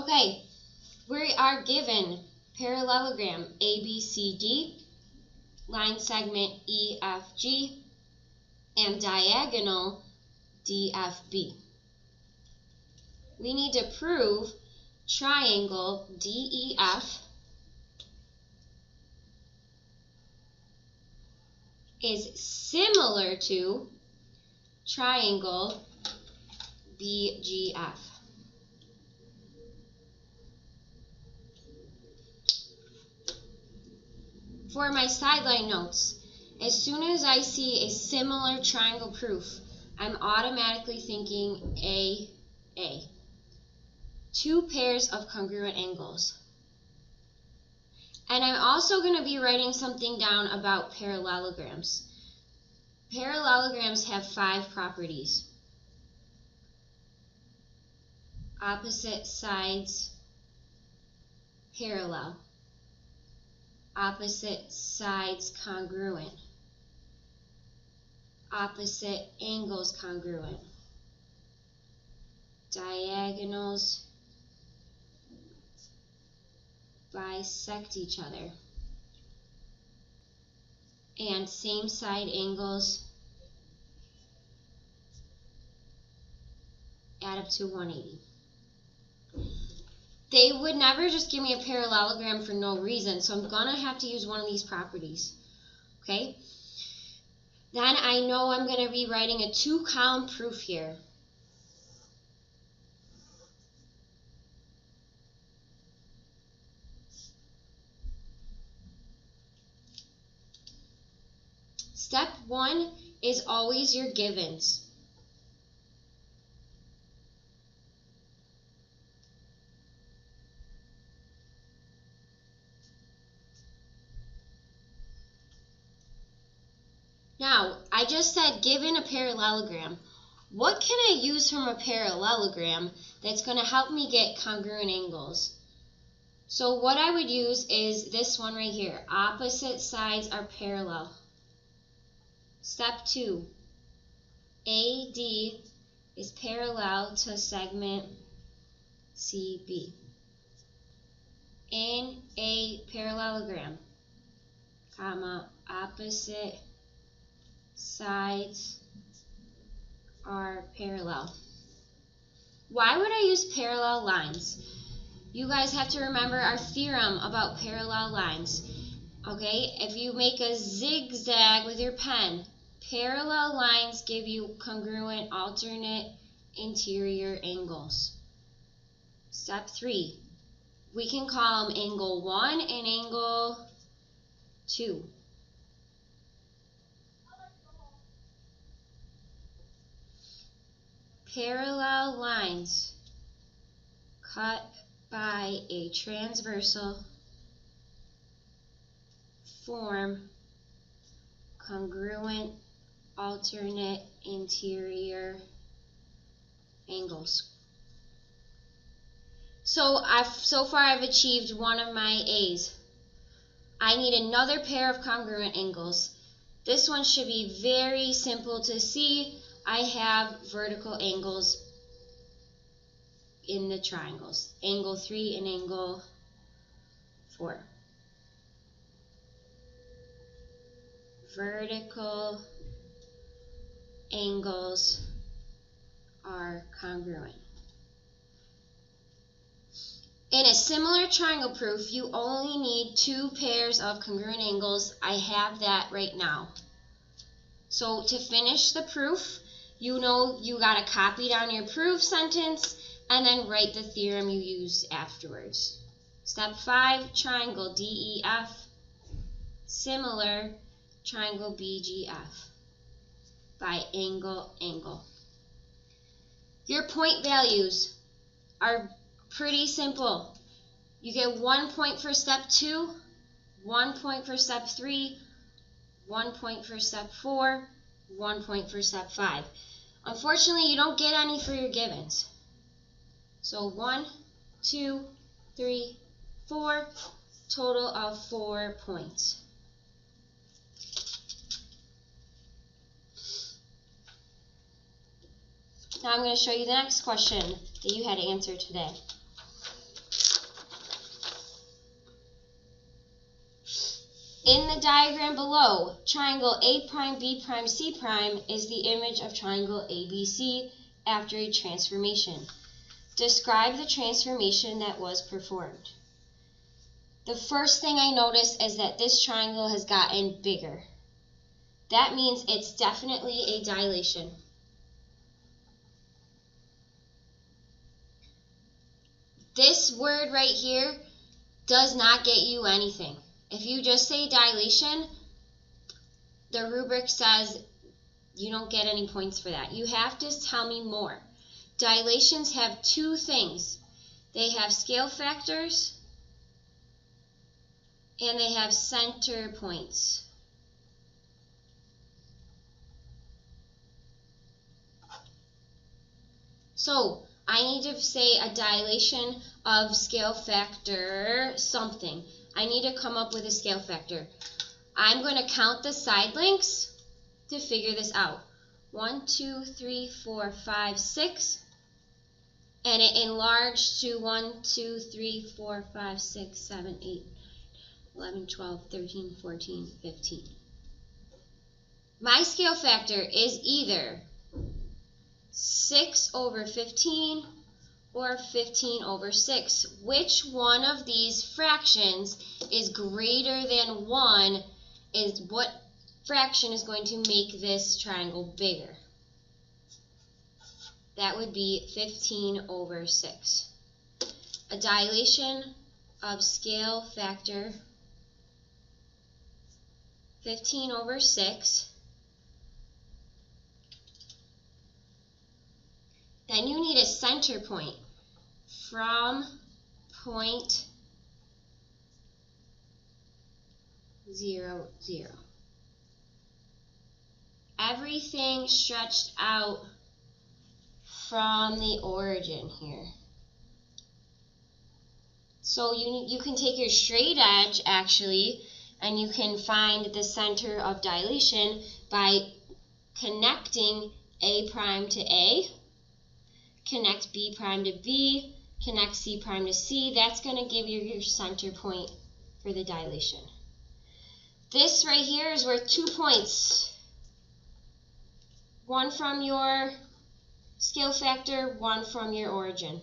Okay, we are given parallelogram ABCD, line segment EFG, and diagonal DFB. We need to prove triangle DEF is similar to triangle BGF. For my sideline notes, as soon as I see a similar triangle proof, I'm automatically thinking A. Two pairs of congruent angles. And I'm also going to be writing something down about parallelograms. Parallelograms have 5 properties. Opposite sides parallel. Opposite sides congruent. Opposite angles congruent. Diagonals bisect each other. And same side angles add up to 180. They would never just give me a parallelogram for no reason, so I'm going to have to use one of these properties. Okay? Then I know I'm going to be writing a 2-column proof here. Step 1 is always your givens. Now, I just said given a parallelogram. What can I use from a parallelogram that's going to help me get congruent angles? So what I would use is this one right here. Opposite sides are parallel. Step 2. AD is parallel to segment CB. In a parallelogram, comma, opposite sides are parallel. Why would I use parallel lines? You guys have to remember our theorem about parallel lines. Okay, if you make a zigzag with your pen, parallel lines give you congruent alternate interior angles. Step 3. We can call them angle 1 and angle 2. Parallel lines cut by a transversal form congruent alternate interior angles. So far I've achieved one of my A's. I need another pair of congruent angles. This one should be very simple to see. I have vertical angles in the triangles. Angle 3 and angle 4. Vertical angles are congruent. In a similar triangle proof, you only need 2 pairs of congruent angles. I have that right now. So to finish the proof, you know you got to copy down your proof sentence and then write the theorem you used afterwards. Step 5, triangle DEF, similar triangle BGF by angle. Your point values are pretty simple. You get 1 point for step 2, 1 point for step 3, 1 point for step 4, 1 point for step 5. Unfortunately, you don't get any for your givens. So 1, 2, 3, 4, total of 4 points. Now I'm going to show you the next question that you had to answer today. In the diagram below, triangle A prime, B prime, C prime is the image of triangle ABC after a transformation. Describe the transformation that was performed. The first thing I notice is that this triangle has gotten bigger. That means it's definitely a dilation. This word right here does not get you anything. If you just say dilation, the rubric says you don't get any points for that. You have to tell me more. Dilations have two things. They have scale factors and they have center points. So I need to say a dilation of scale factor something. I need to come up with a scale factor. I'm going to count the side lengths to figure this out. 1, 2, 3, 4, 5, 6. And it enlarged to 1, 2, 3, 4, 5, 6, 7, 8, 11, 12, 13, 14, 15. My scale factor is either 6 over 15 or 15 over 6. Which one of these fractions is greater than 1 is what fraction is going to make this triangle bigger. That would be 15 over 6. A dilation of scale factor 15 over 6. Then you need a center point from point 0, 0. Everything stretched out from the origin here. So you can take your straight edge actually, and you can find the center of dilation by connecting A prime to A, connect B prime to B, connect C prime to C. That's going to give you your center point for the dilation. This right here is worth 2 points. One from your scale factor, one from your origin.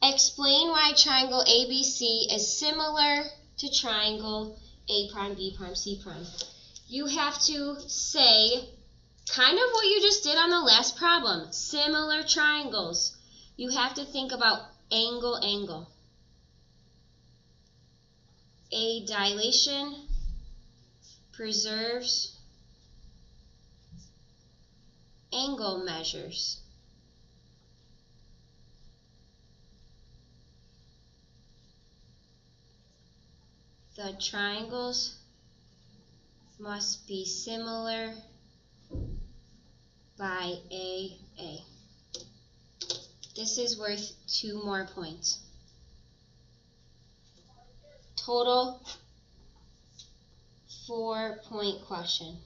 Explain why triangle ABC is similar to triangle A prime, B prime, C prime. You have to say kind of what you just did on the last problem. Similar triangles. You have to think about angle, angle. A dilation preserves angle measures. The triangles must be similar by A. This is worth 2 more points. Total 4-point question.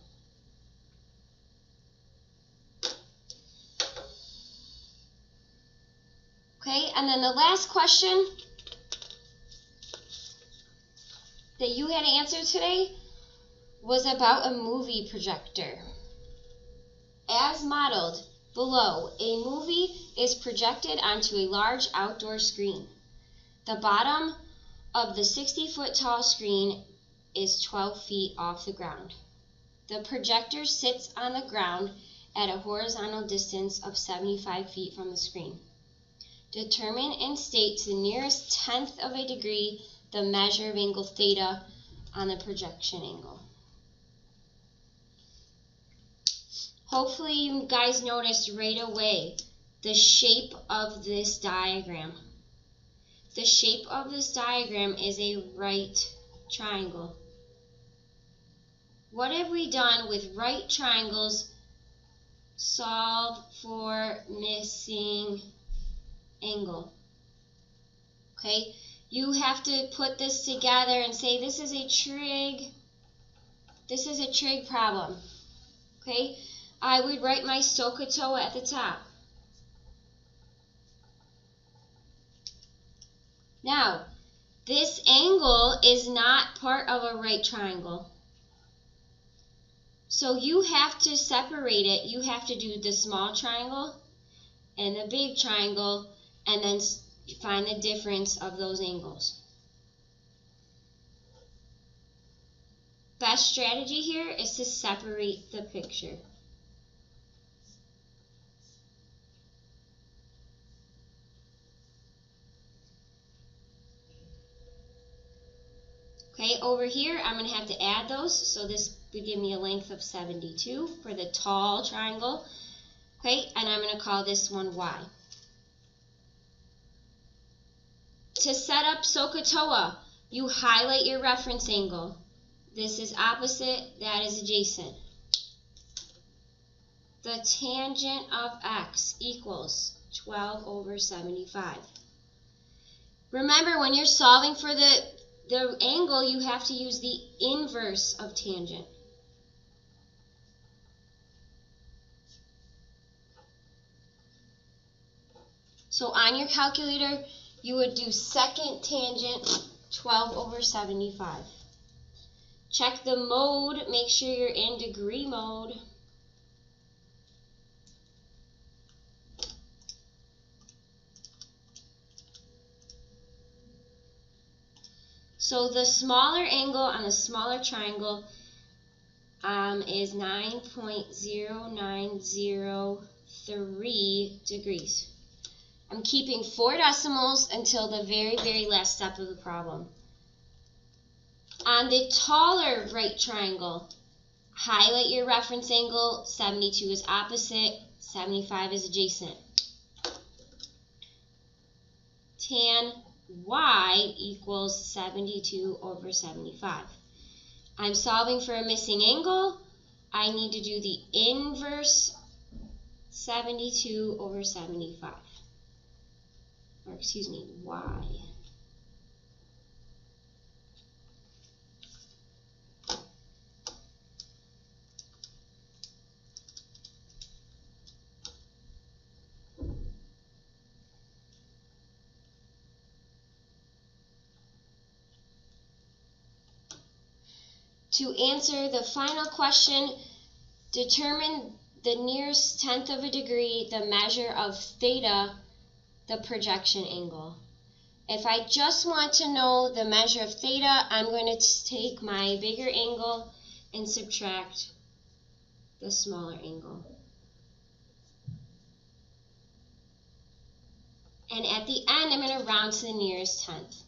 Okay, and then the last question that you had to answer today was about a movie projector. As modeled below, a movie is projected onto a large outdoor screen. The bottom of the 60-foot tall screen is 12 feet off the ground. The projector sits on the ground at a horizontal distance of 75 feet from the screen. Determine and state to the nearest tenth of a degree the measure of angle theta on the projection angle. Hopefully you guys noticed right away the shape of this diagram. The shape of this diagram is a right triangle. What have we done with right triangles? Solve for missing angle. Okay, you have to put this together and say this is a trig problem. Okay, I would write my SOHCAHTOA at the top. Now, This angle is not part of a right triangle. So you have to separate it. You have to do the small triangle and the big triangle, and then find the difference of those angles. Best strategy here is to separate the picture. Okay, over here I'm going to have to add those, so this would give me a length of 72 for the tall triangle. Okay, and I'm going to call this one Y. To set up SOHCAHTOA, you highlight your reference angle. This is opposite, that is adjacent. The tangent of x equals 12 over 75. Remember, when you're solving for the angle, you have to use the inverse of tangent. So on your calculator, you would do second tangent 12 over 75. Check the mode, make sure you're in degree mode. So the smaller angle on the smaller triangle is 9.0903 degrees. I'm keeping 4 decimals until the very, very last step of the problem. On the taller right triangle, highlight your reference angle. 72 is opposite, 75 is adjacent. Tan Y equals 72 over 75. I'm solving for a missing angle. I need to do the inverse 72 over 75. Or excuse me, Y. To answer the final question, determine the nearest tenth of a degree, the measure of theta, the projection angle. If I just want to know the measure of theta, I'm going to take my bigger angle and subtract the smaller angle. And at the end, I'm going to round to the nearest tenth.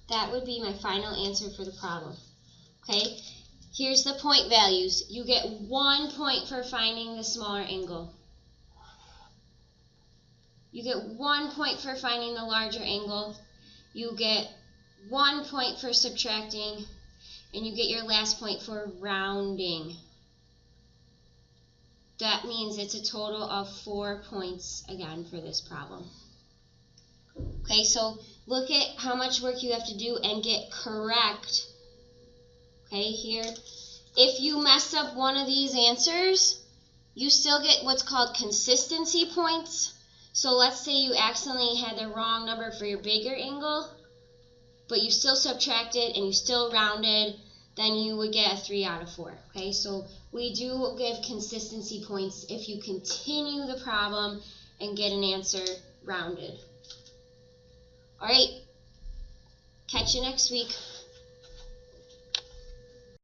That would be my final answer for the problem. Okay, here's the point values. You get 1 point for finding the smaller angle. You get 1 point for finding the larger angle. You get 1 point for subtracting, and you get your last point for rounding. That means it's a total of 4 points again for this problem. Okay, so look at how much work you have to do and get correct. Okay, here. If you mess up one of these answers, you still get what's called consistency points. So let's say you accidentally had the wrong number for your bigger angle, but you still subtracted and you still rounded, then you would get a 3 out of 4. Okay, so we do give consistency points if you continue the problem and get an answer rounded. All right, catch you next week.